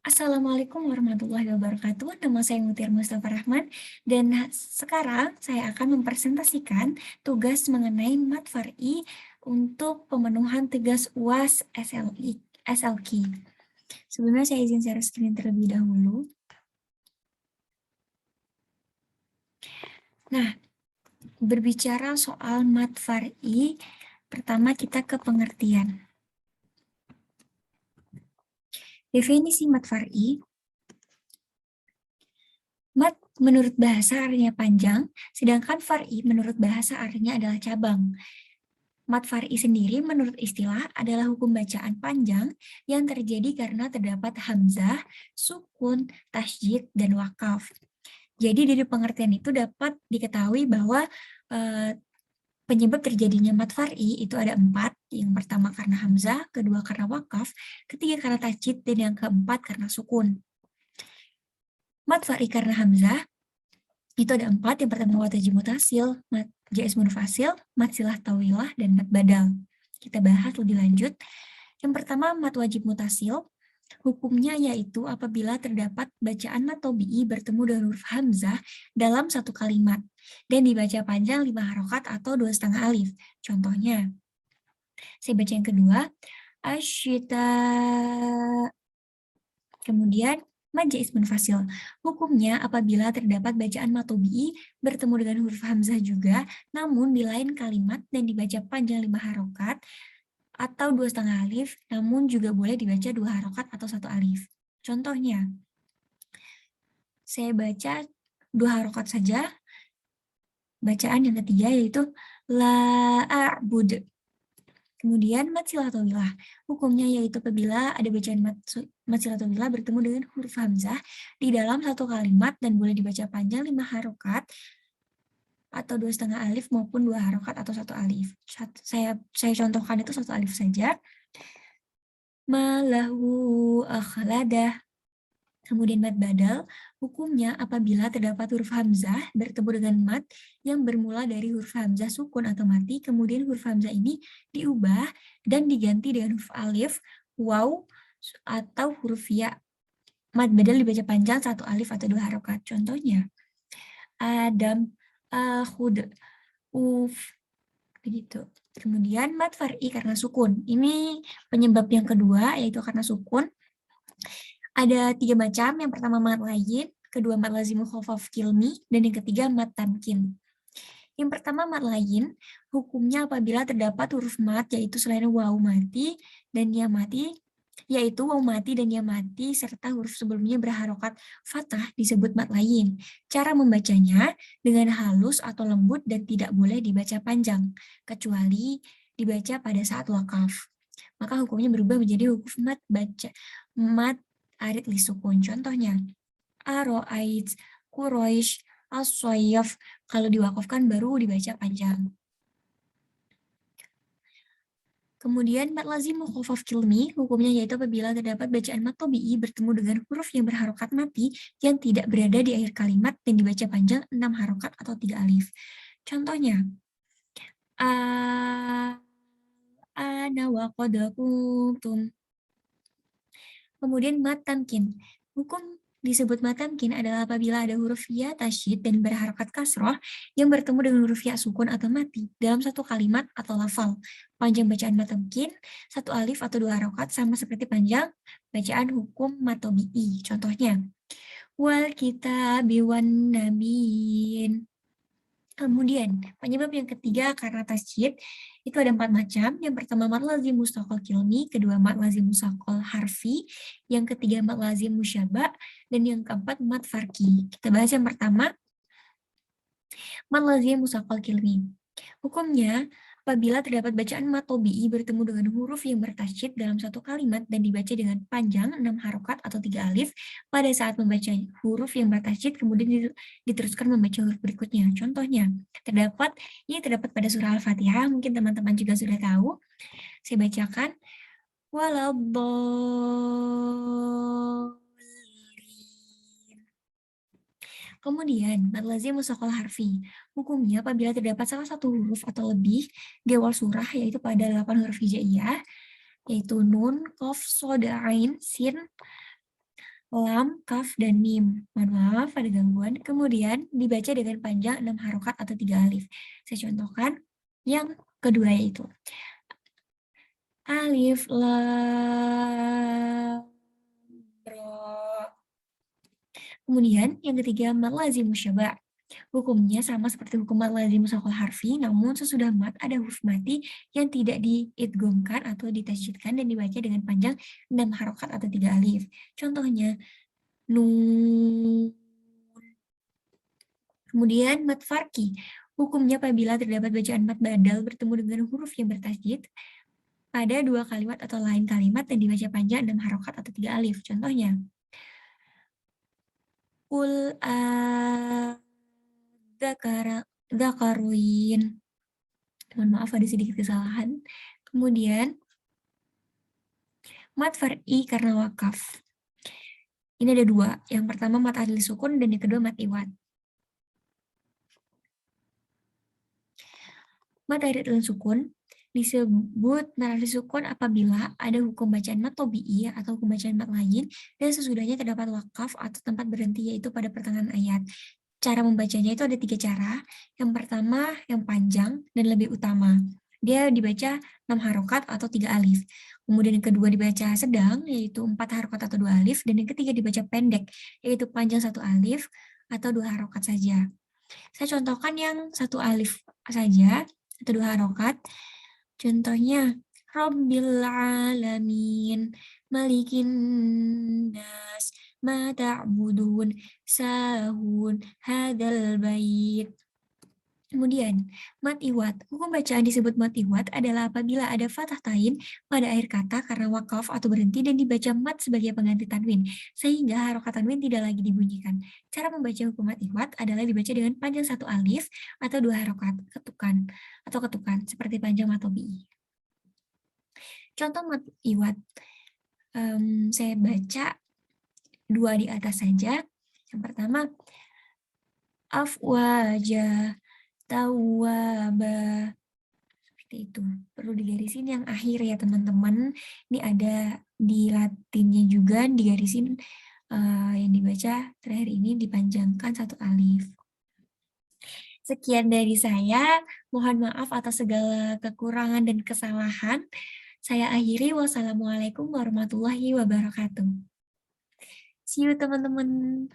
Assalamualaikum warahmatullahi wabarakatuh. Nama saya Mutir Mustafa Rahman dan sekarang saya akan mempresentasikan tugas mengenai matfari untuk pemenuhan tugas UAS SLQ. Sebelumnya saya izin share screen terlebih dahulu. Nah, berbicara soal matfari, pertama kita ke pengertian. Definisi matfari. Mat menurut bahasa artinya panjang, sedangkan far'i menurut bahasa artinya adalah cabang. Mat far'i sendiri menurut istilah adalah hukum bacaan panjang yang terjadi karena terdapat hamzah, sukun, tasjid, dan wakaf. Jadi dari pengertian itu dapat diketahui bahwa penyebab terjadinya mat far'i itu ada 4. Yang pertama karena hamzah, kedua karena wakaf, ketiga karena tasjid, dan yang keempat karena sukun. Mat far'i karena hamzah itu ada 4. Yang pertama mat wajib mutasil, mat jaiz munfasil, mat silah tawilah, dan mat badal. Kita bahas lebih lanjut. Yang pertama mat wajib mutasil, hukumnya yaitu apabila terdapat bacaan mat tobi'i bertemu dengan huruf hamzah dalam satu kalimat dan dibaca panjang 5 harokat atau 2,5 alif. Contohnya, saya baca yang kedua, asyita. Kemudian mat jaiz munfasil. Hukumnya apabila terdapat bacaan mat tobi'i bertemu dengan huruf hamzah juga, namun di lain kalimat dan dibaca panjang 5 harokat atau 2,5 alif, namun juga boleh dibaca 2 harokat atau 1 alif. Contohnya, saya baca 2 harokat saja. Bacaan yang ketiga yaitu la a'bud. Kemudian mat silah tawilah. Hukumnya yaitu apabila ada bacaan mat silah tawilah bertemu dengan huruf hamzah di dalam satu kalimat dan boleh dibaca panjang 5 harokat atau 2,5 alif maupun 2 harokat atau 1 alif. Saya contohkan itu 1 alif saja. Malahu akhladah. Kemudian mat badal, hukumnya apabila terdapat huruf hamzah bertemu dengan mat yang bermula dari huruf hamzah sukun atau mati, kemudian huruf hamzah ini diubah dan diganti dengan huruf alif, waw, atau huruf ya. Mat badal dibaca panjang 1 alif atau 2 harokat. Contohnya, Adam, akhud, uf, begitu. Kemudian mat far'i karena sukun. Ini penyebab yang kedua, yaitu karena sukun. Ada 3 macam, yang pertama mat layin, kedua mat lazim mukhafaf kilmi, dan yang ketiga mat tamkin. Yang pertama mat layin, hukumnya apabila terdapat huruf mat, yaitu selain waw mati dan ya mati, yaitu waw mati dan ya mati, serta huruf sebelumnya berharokat fathah disebut mat layin. Cara membacanya dengan halus atau lembut dan tidak boleh dibaca panjang, kecuali dibaca pada saat wakaf. Maka hukumnya berubah menjadi hukum mat arid lisukun. Contohnya, aro'ait, kuroish, as-soyaf. Kalau diwakafkan baru dibaca panjang. Kemudian mat lazim mukhafaf kilmi, hukumnya yaitu apabila terdapat bacaan mat tobi'i bertemu dengan huruf yang berharokat mati yang tidak berada di akhir kalimat dan dibaca panjang 6 harokat atau 3 alif. Contohnya, ana wa qad kuntum. Kemudian mat tamkin. Hukum disebut mat tamkin adalah apabila ada huruf ya tasydid dan berharokat kasroh yang bertemu dengan huruf ya sukun atau mati dalam satu kalimat atau lafal. Panjang bacaan mat tamkin 1 alif atau 2 harokat sama seperti panjang bacaan hukum mat tobi'i. Contohnya, wal kitabi wan nabiyyin. Kemudian, penyebab yang ketiga karena tasjid, itu ada 4 macam. Yang pertama, mat lazim mustaqal kilmi, kedua, mat lazim mustaqal harfi, yang ketiga, mat lazim musyaba, dan yang keempat, mat farki. Kita bahas yang pertama, mat lazim mustaqal kilmi. Hukumnya, apabila terdapat bacaan mat tobi'i bertemu dengan huruf yang bertasydid dalam satu kalimat dan dibaca dengan panjang 6 harokat atau 3 alif, pada saat membaca huruf yang bertasydid kemudian diteruskan membaca huruf berikutnya. Contohnya, ini terdapat pada surah Al-Fatihah, mungkin teman-teman juga sudah tahu. Saya bacakan, waladdallin. Kemudian, mat lazim mustaqal harfi. Hukumnya apabila terdapat salah satu huruf atau lebih di awal surah, yaitu pada 8 huruf hijaiyah, yaitu nun, qaf, shad, ain, sin, lam, kaf, dan mim. Mohon maaf ada gangguan. Kemudian dibaca dengan panjang 6 harokat atau 3 alif. Saya contohkan yang kedua yaitu alif, lam, ro. Kemudian yang ketiga mad lazim musyabba. Hukumnya sama seperti hukum mad lazim mushaqal harfi, namun sesudah mat ada huruf mati yang tidak diidghamkan atau ditasydidkan dan dibaca dengan panjang 6 harokat atau 3 alif. Contohnya nun. Kemudian mad farki. Hukumnya apabila terdapat bacaan mad badal bertemu dengan huruf yang bertasydid pada dua kalimat atau lain kalimat dan dibaca panjang 6 harokat atau 3 alif. Contohnya Qul dzakaruin. Mohon maaf ada sedikit kesalahan. Kemudian mat far'i karena wakaf. Ini ada dua. Yang pertama mat adli sukun dan yang kedua mat iwad. Mat adli sukun disebut mat adli sukun apabila ada hukum bacaan mat tobi'i atau hukum bacaan mat lain dan sesudahnya terdapat wakaf atau tempat berhenti yaitu pada pertengahan ayat. Cara membacanya itu ada 3 cara. Yang pertama yang panjang dan lebih utama. Dia dibaca 6 harokat atau 3 alif. Kemudian yang kedua dibaca sedang, yaitu 4 harokat atau 2 alif. Dan yang ketiga dibaca pendek, yaitu panjang 1 alif atau 2 harokat saja. Saya contohkan yang 1 alif saja, atau 2 harokat. Contohnya, Rabbil Alamin, Malikin Nas, Ma ta'budun, Sahun, Hadal Bait. Kemudian, mat iwad. Hukum bacaan disebut mat iwad adalah apabila ada fathah tain pada akhir kata karena wakaf atau berhenti dan dibaca mat sebagai pengganti tanwin, sehingga harokat tanwin tidak lagi dibunyikan. Cara membaca hukum mat iwad adalah dibaca dengan panjang 1 alif atau 2 harokat, ketukan, seperti panjang mat tobi'i. Contoh mat iwad, saya baca 2 di atas saja. Yang pertama, afwaja, tawaba. Seperti itu. Perlu digarisin yang akhir ya teman-teman. Ini ada di latinnya juga, digarisin yang dibaca terakhir ini dipanjangkan 1 alif. Sekian dari saya. Mohon maaf atas segala kekurangan dan kesalahan. Saya akhiri. Wassalamualaikum warahmatullahi wabarakatuh. See you teman-teman.